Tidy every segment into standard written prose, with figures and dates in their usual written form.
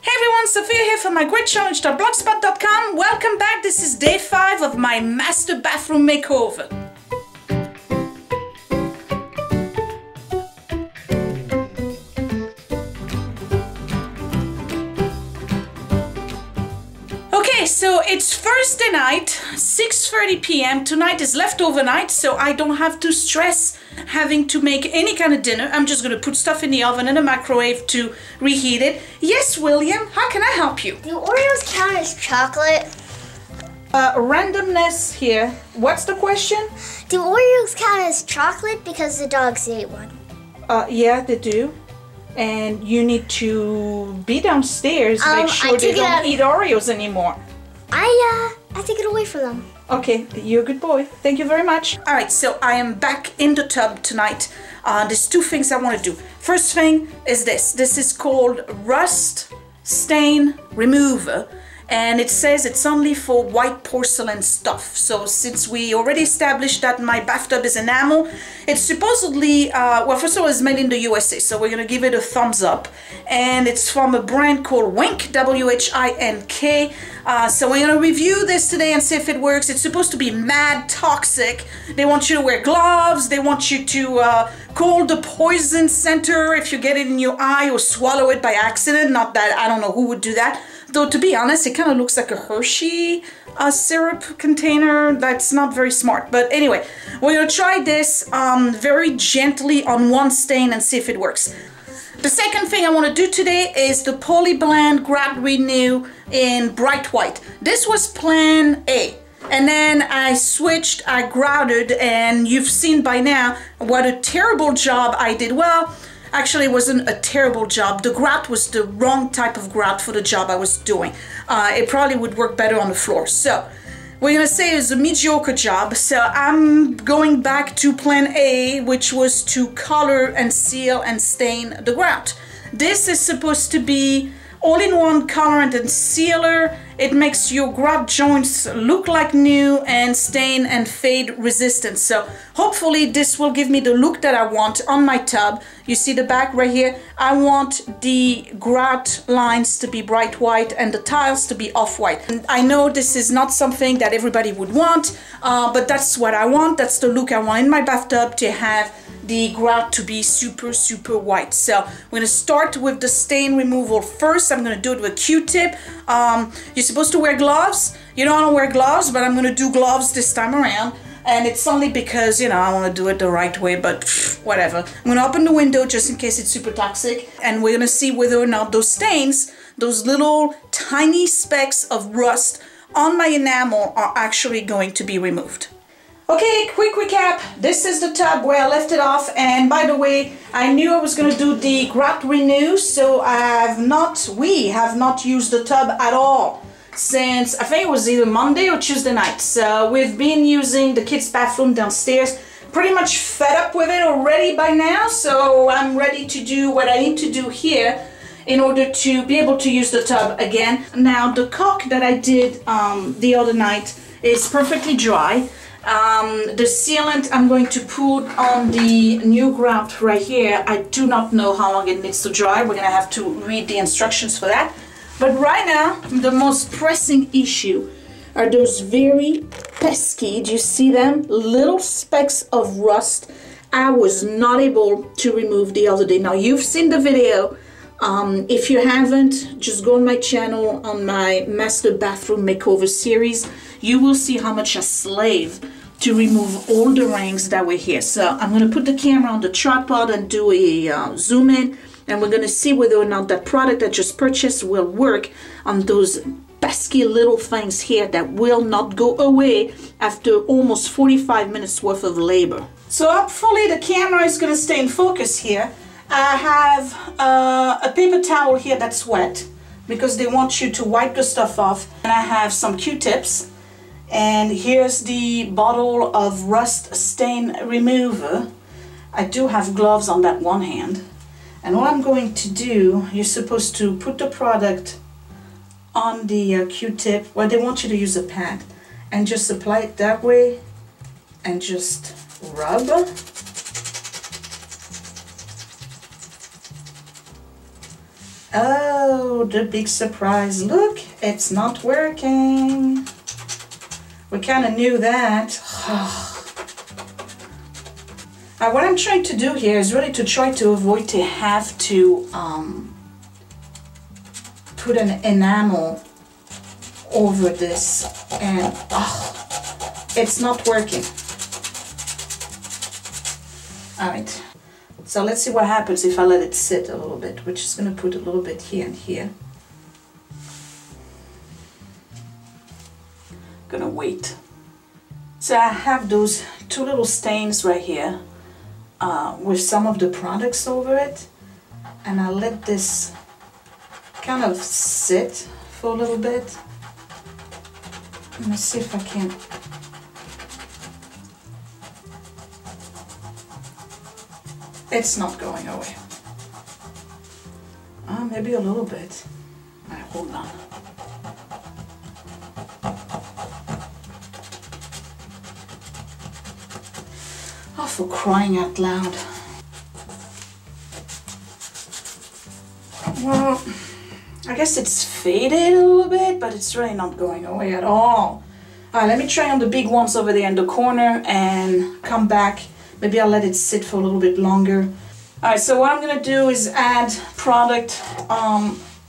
Hey everyone, Sophia here from mygreatchallenge.blogspot.com. Welcome back. This is day 5 of my master bathroom makeover. Okay, so it's Thursday night, 6:30 p.m. Tonight is leftover night, so I don't have to stress having to make any kind of dinner. I'm just going to put stuff in the oven and the microwave to reheat it. Yes, William, how can I help you? Do Oreos count as chocolate? Randomness here. What's the question? Do Oreos count as chocolate because the dogs ate one? Yeah, they do. And you need to be downstairs, make sure they don't eat Oreos anymore. I take it away from them. Okay, you're a good boy. Thank you very much. All right, so I am back in the tub tonight. There's 2 things I want to do. First thing is this. This is called Rust Stain Remover. And it says it's only for white porcelain stuff. So since we already established that my bathtub is enamel, it's supposedly, well, first of all, it's made in the USA. So we're going to give it a thumbs up. And it's from a brand called Whink, W-H-I-N-K. So we're going to review this today and see if it works. It's supposed to be mad toxic. They want you to wear gloves. They want you to call the poison center if you get it in your eye or swallow it by accident. Not that, I don't know who would do that. Though, to be honest, it kind of looks like a Hershey syrup container. That's not very smart. But anyway, we're going to try this very gently on one stain and see if it works. The second thing I want to do today is the PolyBlend Grout Renew in bright white. This was plan A. And then I switched, I grouted, and you've seen by now what a terrible job I did. Well, actually, it wasn't a terrible job. The grout was the wrong type of grout for the job I was doing. It probably would work better on the floor. So we're going to say it was a mediocre job. So I'm going back to plan A, which was to color and seal and stain the grout. This is supposed to be all-in-one colorant and sealer. It makes your grout joints look like new and stain and fade resistant. So hopefully this will give me the look that I want on my tub. You see the back right here? I want the grout lines to be bright white and the tiles to be off-white. And I know this is not something that everybody would want, but that's what I want. That's the look I want in my bathtub, to have the grout to be super white. So we're gonna start with the stain removal first. I'm gonna do it with Q-tip. You're supposed to wear gloves. You know, I don't wear gloves, but I'm gonna do gloves this time around. And it's only because, you know, I wanna do it the right way, but whatever. I'm gonna open the window just in case it's super toxic. And we're gonna see whether or not those stains, those little tiny specks of rust on my enamel, are actually going to be removed. Okay, quick recap. This is the tub where I left it off, and by the way, I knew I was going to do the Grout Renew, so we have not used the tub at all since, I think it was either Monday or Tuesday night. So we've been using the kids' bathroom downstairs, pretty much fed up with it already by now, so I'm ready to do what I need to do here in order to be able to use the tub again. Now, the caulk that I did the other night is perfectly dry. The sealant I'm going to put on the new grout right here. I do not know how long it needs to dry. We're gonna have to read the instructions for that. But right now, the most pressing issue are those very pesky, do you see them? Little specks of rust I was not able to remove the other day. Now, you've seen the video. If you haven't, just go on my channel on my Master Bathroom Makeover series. You will see how much I slave to remove all the rings that were here. So I'm going to put the camera on the tripod and do a zoom in, and we're going to see whether or not that product I just purchased will work on those pesky little things here that will not go away after almost 45 minutes worth of labor. So hopefully the camera is going to stay in focus here. I have a paper towel here that's wet because they want you to wipe the stuff off, and I have some Q-tips. And here's the bottle of rust stain remover. I do have gloves on that one hand. And what I'm going to do, you're supposed to put the product on the Q-tip. Well, they want you to use a pad. And just apply it that way. And just rub. Oh, the big surprise. Look, it's not working. We kind of knew that. What I'm trying to do here is really to try to avoid to have to put an enamel over this, and it's not working. Alright, so let's see what happens if I let it sit a little bit. We're just going to put a little bit here and here. Gonna wait. So I have those two little stains right here with some of the products over it, and I let this kind of sit for a little bit. Let me see if I can. It's not going away. Maybe a little bit. Alright, hold on. Oh, for crying out loud. Well, I guess it's faded a little bit, but it's really not going away at all. Alright, let me try on the big ones over there in the corner and come back. Maybe I'll let it sit for a little bit longer. Alright, so what I'm going to do is add product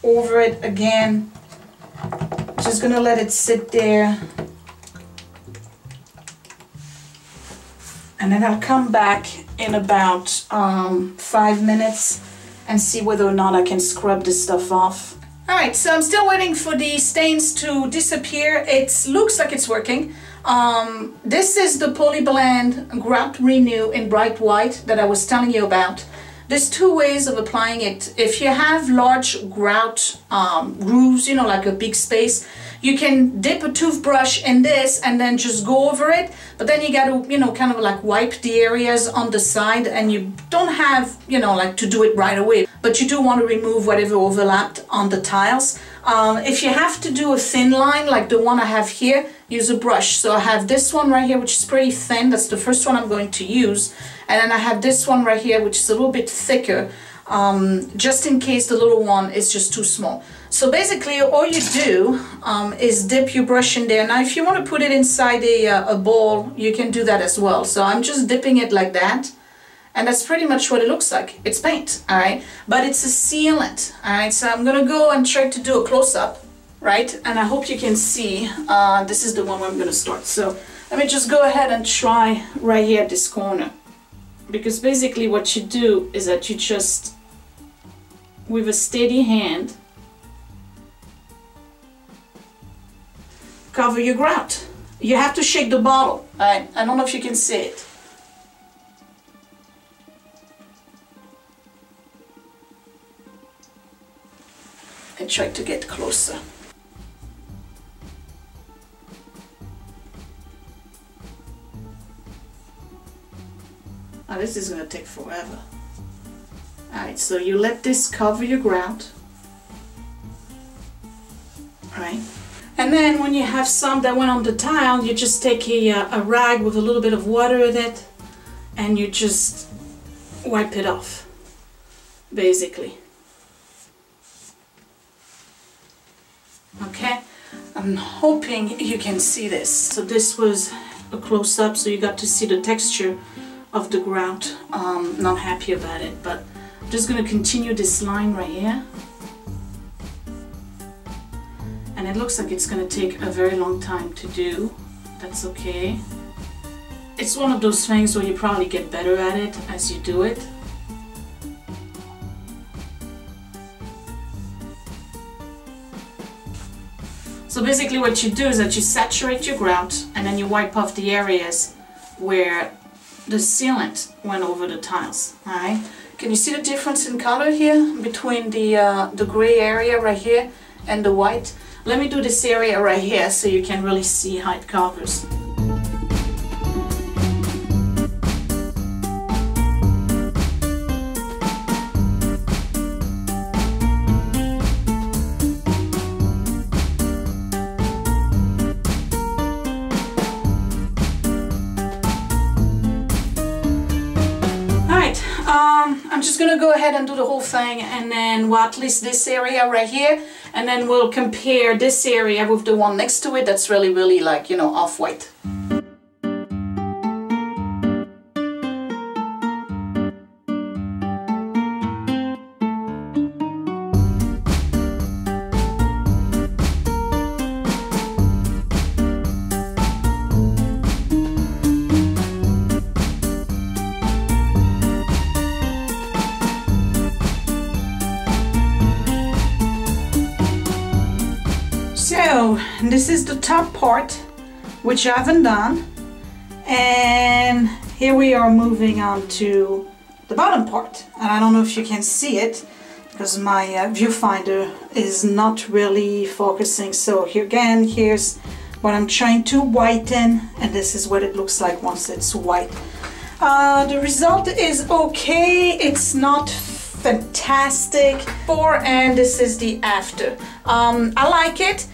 over it again. Just going to let it sit there. And then I'll come back in about 5 minutes and see whether or not I can scrub this stuff off. Alright, so I'm still waiting for the stains to disappear. It looks like it's working. This is the PolyBlend Grout Renew in bright white that I was telling you about. There's two ways of applying it. If you have large grout grooves, you know, like a big space, you can dip a toothbrush in this and then just go over it. But then you got to, you know, kind of like wipe the areas on the side, and you don't have, you know, like to do it right away. But you do want to remove whatever overlapped on the tiles. If you have to do a thin line like the one I have here, use a brush. So I have this one right here, which is pretty thin. That's the first one I'm going to use. And then I have this one right here, which is a little bit thicker, just in case the little one is just too small. So basically all you do is dip your brush in there. Now if you want to put it inside a bowl, you can do that as well. So I'm just dipping it like that. And that's pretty much what it looks like. It's paint, all right? But it's a sealant, all right? So I'm gonna go and try to do a close-up, right? And I hope you can see, this is the one where I'm gonna start. So let me just go ahead and try right here at this corner. Because basically what you do is that you just, with a steady hand, cover your grout. You have to shake the bottle, all right? I don't know if you can see it. And try to get closer. Now this is going to take forever. Alright, so you let this cover your grout. Right? And then when you have some that went on the tile, you just take a rag with a little bit of water in it and you just wipe it off, basically. Okay, I'm hoping you can see this. So this was a close-up, so you got to see the texture of the grout. Not happy about it, but I'm just going to continue this line right here. And it looks like it's going to take a very long time to do. That's okay. It's one of those things where you probably get better at it as you do it. So basically what you do is that you saturate your grout and then you wipe off the areas where the sealant went over the tiles. Alright? Can you see the difference in color here between the gray area right here and the white? Let me do this area right here so you can really see how it covers. I'm just gonna go ahead and do the whole thing, and then, well, at least this area right here, and then we'll compare this area with the one next to it that's really, really like, you know, off-white. So this is the top part, which I haven't done, and here we are moving on to the bottom part. And I don't know if you can see it because my viewfinder is not really focusing. So here again, here's what I'm trying to whiten, and this is what it looks like once it's white. The result is okay. It's not fantastic. And this is the after. I like it.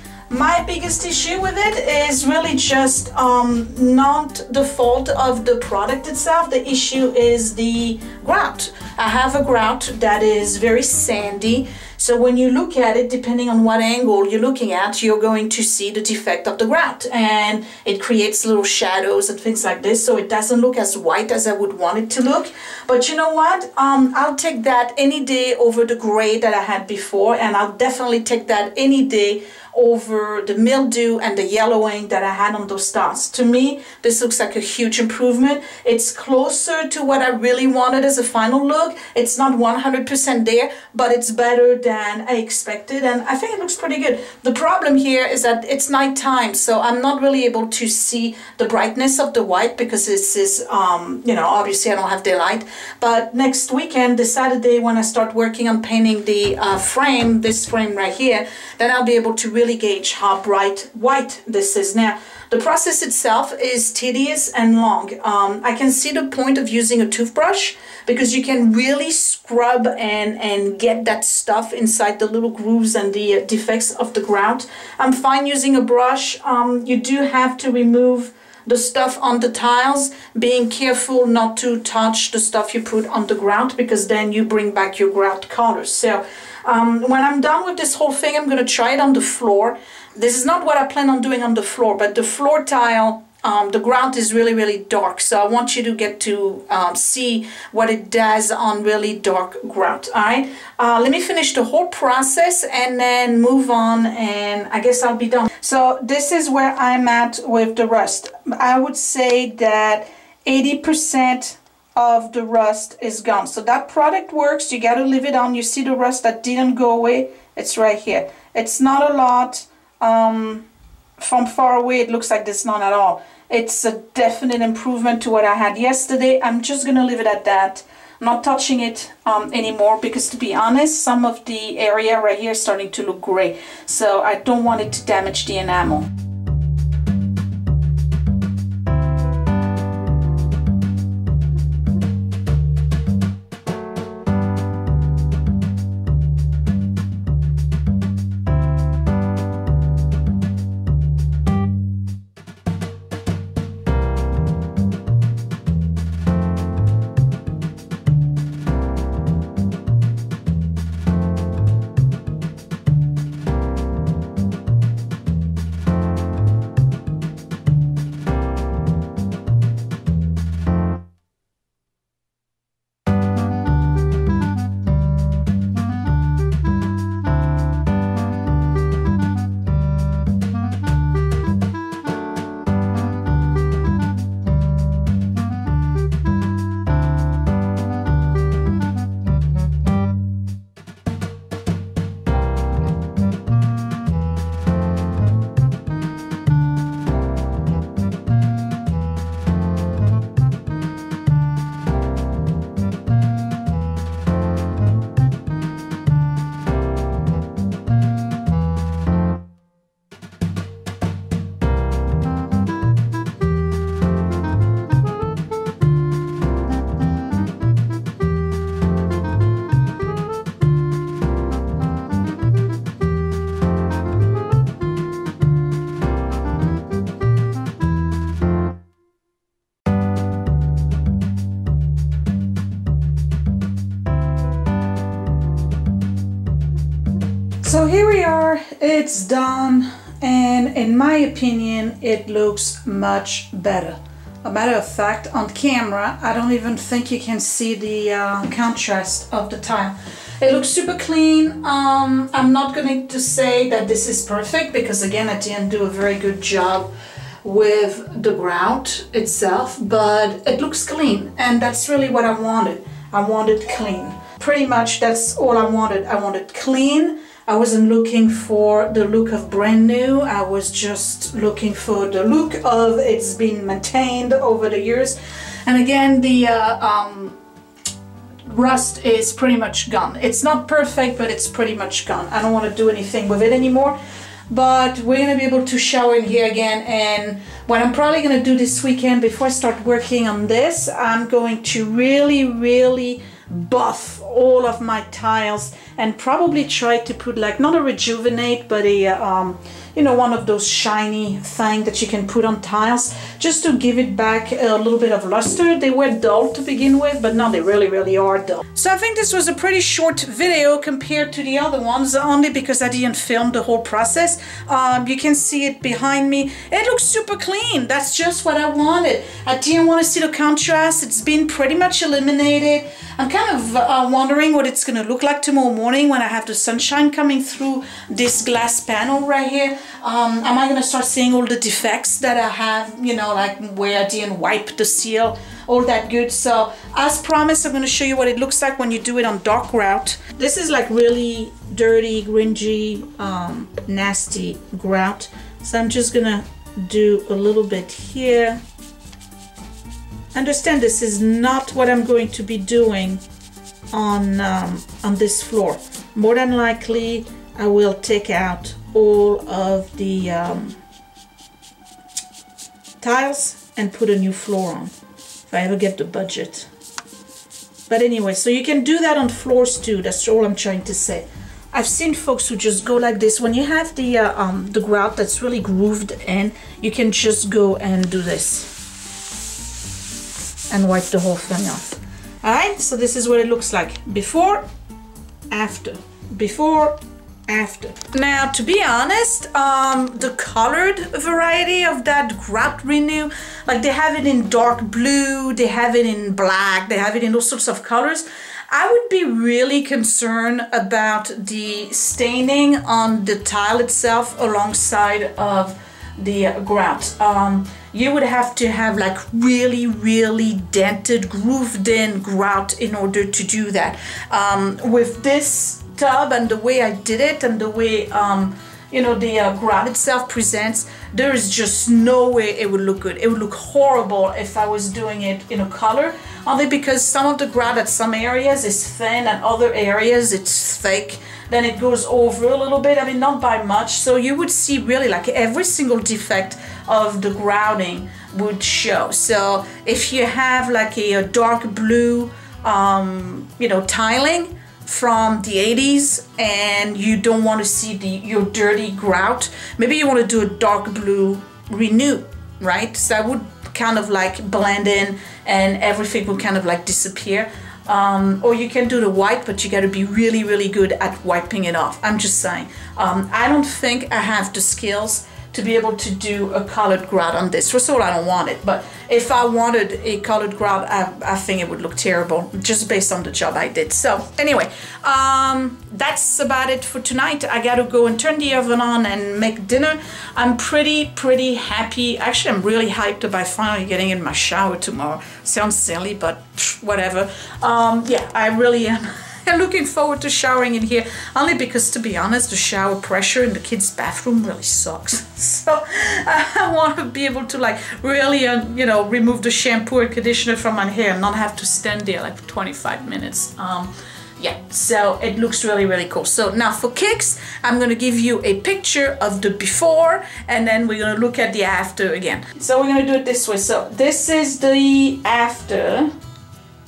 My biggest issue with it is really just not the fault of the product itself. The issue is the grout. I have a grout that is very sandy. So when you look at it, depending on what angle you're looking at, you're going to see the defect of the grout. And it creates little shadows and things like this. So it doesn't look as white as I would want it to look. But you know what? I'll take that any day over the gray that I had before. And I'll definitely take that any day over the mildew and the yellowing that I had on those stars. To me, this looks like a huge improvement. It's closer to what I really wanted as a final look. It's not 100% there, but it's better than I expected, and I think it looks pretty good. The problem here is that it's nighttime, so I'm not really able to see the brightness of the white because this is, you know, obviously I don't have daylight. But next weekend, the Saturday, when I start working on painting the frame, this frame right here, then I'll be able to really gauge how bright white this is. Now, the process itself is tedious and long. I can see the point of using a toothbrush because you can really scrub and get that stuff inside the little grooves and the defects of the grout. I'm fine using a brush. You do have to remove the stuff on the tiles, being careful not to touch the stuff you put on the grout because then you bring back your grout color. So when I'm done with this whole thing, I'm going to try it on the floor. This is not what I plan on doing on the floor, but the floor tile, the grout is really, really dark. So I want you to get to see what it does on really dark grout. All right, let me finish the whole process and then move on, and I guess I'll be done. So this is where I'm at with the rust. I would say that 80% of the rust is gone. So that product works. You got to leave it on. You see the rust that didn't go away? It's right here. It's not a lot. From far away, it looks like there's none at all. It's a definite improvement to what I had yesterday. I'm just going to leave it at that. I'm not touching it anymore because, to be honest, some of the area right here is starting to look gray. So I don't want it to damage the enamel. floor, it's done, and in my opinion it looks much better. A matter of fact, on camera I don't even think you can see the contrast of the tile. It looks super clean. I'm not going to say that this is perfect because again I didn't do a very good job with the grout itself, but it looks clean, and that's really what I wanted. I wanted clean. Pretty much that's all I wanted. I wanted clean. I wasn't looking for the look of brand new. I was just looking for the look of it's been maintained over the years. And again, the rust is pretty much gone. It's not perfect, but it's pretty much gone. I don't want to do anything with it anymore. But we're going to be able to shower in here again, and what I'm probably going to do this weekend before I start working on this, I'm going to really buff all of my tiles and probably try to put like not a rejuvenate but a you know, one of those shiny thing that you can put on tiles just to give it back a little bit of luster. They were dull to begin with, but now they really are dull. So I think this was a pretty short video compared to the other ones, only because I didn't film the whole process. You can see it behind me. It looks super clean. That's just what I wanted. I didn't want to see the contrast. It's been pretty much eliminated. I'm kind of wondering what it's going to look like tomorrow morning when I have the sunshine coming through this glass panel right here. Am I going to start seeing all the defects that I have, you know, like where I didn't wipe the seal, all that good. So as promised, I'm going to show you what it looks like when you do it on dark grout. This is like really dirty, grungy, nasty grout. So I'm just going to do a little bit here. Understand this is not what I'm going to be doing on this floor. More than likely, I will take out all of the tiles and put a new floor on if I ever get the budget. But anyway, so you can do that on floors too. That's all I'm trying to say. I've seen folks who just go like this. When you have the grout that's really grooved in, you can just go and do this and wipe the whole thing off. Alright, so this is what it looks like. Before, after. Before, after. Now, to be honest, the colored variety of that Grout Renew, like they have it in dark blue, they have it in black, they have it in all sorts of colors. I would be really concerned about the staining on the tile itself alongside of the grout. You would have to have like really dented, grooved in grout in order to do that. With this tub and the way I did it and the way you know, the grout itself presents, there is just no way it would look good. It would look horrible if I was doing it in a color, only because some of the grout at some areas is thin and other areas it's thick. Then it goes over a little bit, I mean not by much, so you would see really like every single defect of the grouting would show. So if you have like a dark blue you know, tiling from the 80s and you don't want to see your dirty grout, maybe you want to do a dark blue Renew, right? So that would kind of like blend in and everything will kind of like disappear. Or you can do the white, but you got to be really good at wiping it off. I'm just saying, I don't think I have the skills to be able to do a colored grout on this. First of all, I don't want it, but if I wanted a colored grout, I think it would look terrible just based on the job I did. So anyway, that's about it for tonight. I gotta go and turn the oven on and make dinner. I'm pretty happy. Actually, I'm really hyped about finally getting in my shower tomorrow. Sounds silly, but whatever. Yeah, I really am. I'm looking forward to showering in here, only because, to be honest, the shower pressure in the kids' bathroom really sucks. So I want to be able to like really, you know, remove the shampoo and conditioner from my hair and not have to stand there like for 25 minutes. Yeah, so it looks really cool. So now for kicks, I'm going to give you a picture of the before and then we're going to look at the after again. So we're going to do it this way. So this is the after,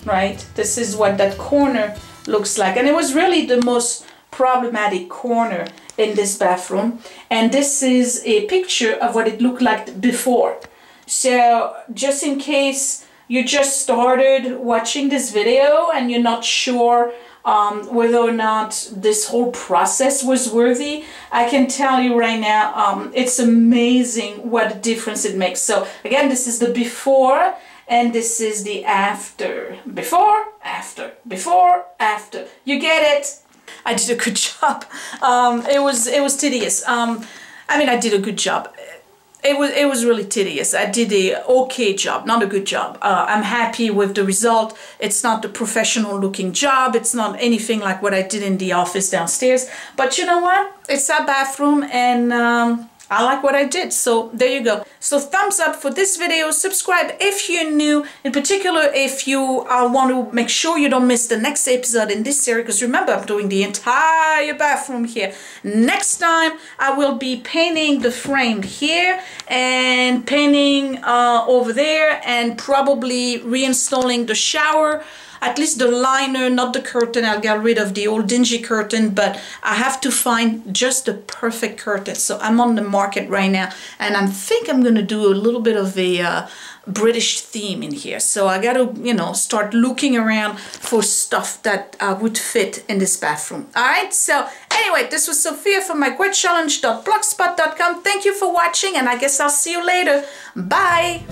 right? This is what that corner looks like, and it was really the most problematic corner in this bathroom, and this is a picture of what it looked like before. So just in case you just started watching this video and you're not sure whether or not this whole process was worthy. I can tell you right now, it's amazing what a difference it makes. So again, this is the before and this is the after. Before, after, before, after. You get it? I did a good job. It was tedious. I mean, I did a good job. It was really tedious. I did a okay job, not a good job. I'm happy with the result. It's not the professional looking job. It's not anything like what I did in the office downstairs. But you know what? It's our bathroom and I like what I did. So there you go. So thumbs up for this video. Subscribe if you're new. In particular, if you want to make sure you don't miss the next episode in this series. Because remember, I'm doing the entire bathroom here. Next time, I will be painting the frame here and painting over there and probably reinstalling the shower. At least the liner, not the curtain. I'll get rid of the old dingy curtain, but I have to find just the perfect curtain. So I'm on the market right now, and I think I'm gonna do a little bit of a British theme in here. So I gotta, you know, start looking around for stuff that would fit in this bathroom. All right, so anyway, this was Sophia from MyGroutChallenge.blogspot.com. Thank you for watching, and I guess I'll see you later. Bye.